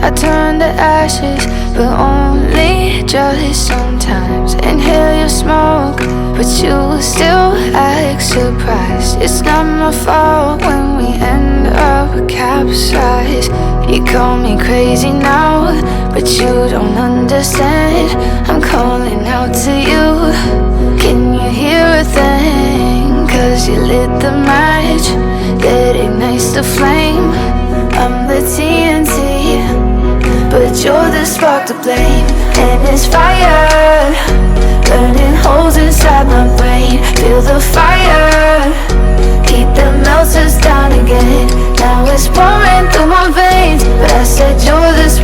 I turn to ashes, but only just sometimes. Inhale your smoke, but you still act surprised. It's not my fault when we end up capsized. You call me crazy now, but you don't understand. I'm calling out to you. Can you hear a thing? 'Cause you lit the match that ignites the flame. I'm the TNT, but you're the spark to blame. And it's fire, burning holes inside my brain. Feel the fire, heat that melts us down again. Now it's pouring through my veins, but I said you're the spark.